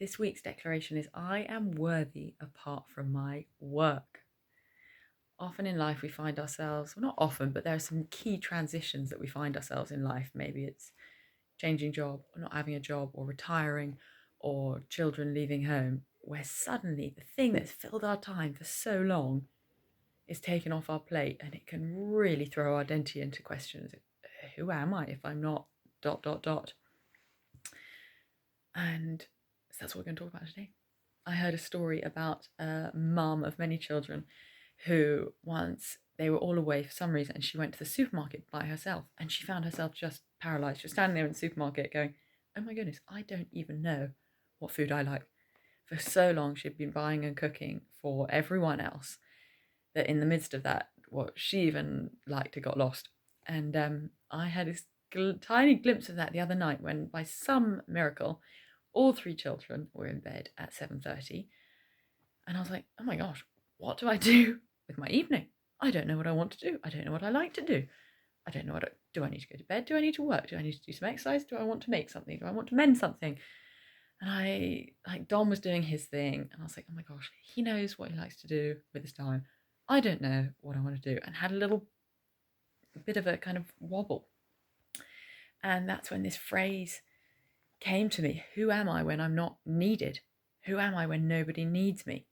This week's declaration is I am worthy apart from my work. Often in life, we find ourselves, well, not often, but there are some key transitions that we find ourselves in life. Maybe it's changing job, or not having a job, or retiring, or children leaving home, where suddenly the thing that's filled our time for so long is taken off our plate, and it can really throw our identity into questions. Who am I if I'm not dot dot dot? And so that's what we're going to talk about today. I heard a story about a mum of many children who once they were all away for some reason and she went to the supermarket by herself and she found herself just paralyzed. She was standing there in the supermarket going, oh my goodness, I don't even know what food I like. For so long she'd been buying and cooking for everyone else that in the midst of that, what she even liked got lost. And I had this tiny glimpse of that the other night when, by some miracle, all three children were in bed at 7:30, and I was like, "Oh my gosh, what do I do with my evening? I don't know what I want to do. I don't know what I like to do. I don't know do I need to go to bed? Do I need to work? Do I need to do some exercise? Do I want to make something? Do I want to mend something?" And I like Dom was doing his thing, and I was like, "Oh my gosh, he knows what he likes to do with his time. I don't know what I want to do," and had a little bit of a kind of wobble. And that's when this phrase came to me: who am I when I'm not needed? Who am I when nobody needs me?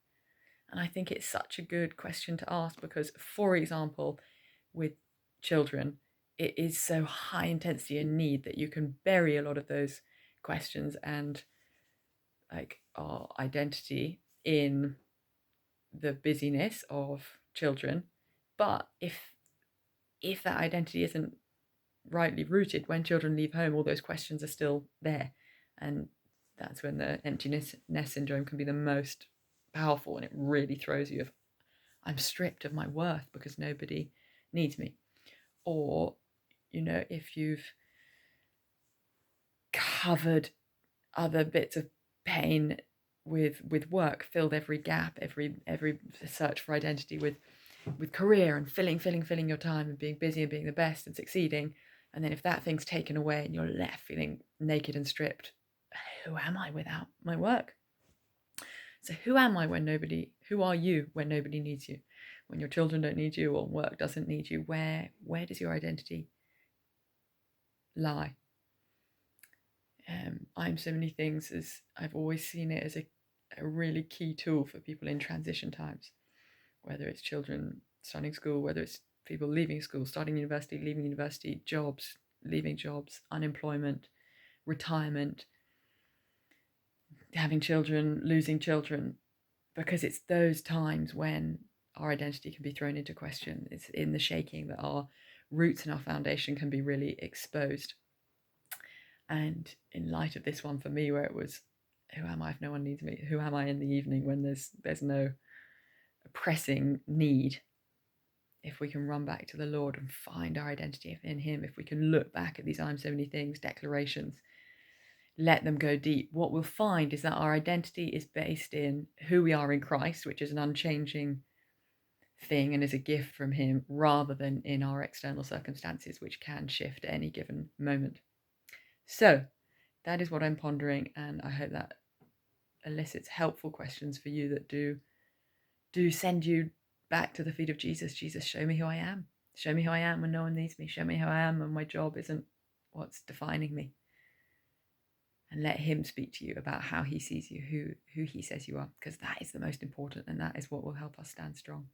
And I think it's such a good question to ask because, for example, with children, it is so high intensity and need that you can bury a lot of those questions and like our identity in the busyness of children. But if that identity isn't rightly rooted, when children leave home, all those questions are still there. And that's when the emptiness nest syndrome can be the most powerful, and it really throws you. If I'm stripped of my worth because nobody needs me. Or, if you've covered other bits of pain with work, filled every gap, every search for identity with career and filling your time and being busy and being the best and succeeding. And then if that thing's taken away and you're left feeling naked and stripped, who am I without my work? So who am I who are you when nobody needs you? When your children don't need you or work doesn't need you, where does your identity lie? I'm so many things, as I've always seen it as a really key tool for people in transition times, whether it's children starting school, whether it's people leaving school, starting university, leaving university, jobs, leaving jobs, unemployment, retirement, having children, losing children, because it's those times when our identity can be thrown into question. It's in the shaking that our roots and our foundation can be really exposed. And in light of this one for me, where it was, who am I if no one needs me? Who am I in the evening when there's no pressing need? If we can run back to the Lord and find our identity in Him, if we can look back at these I'm so many things declarations, let them go deep, what we'll find is that our identity is based in who we are in Christ, which is an unchanging thing and is a gift from Him, rather than in our external circumstances, which can shift at any given moment. So that is what I'm pondering, and I hope that elicits helpful questions for you that do send you back to the feet of Jesus. Jesus, show me who I am. Show me who I am when no one needs me. Show me who I am when my job isn't what's defining me. And let Him speak to you about how He sees you, who He says you are, because that is the most important, and that is what will help us stand strong.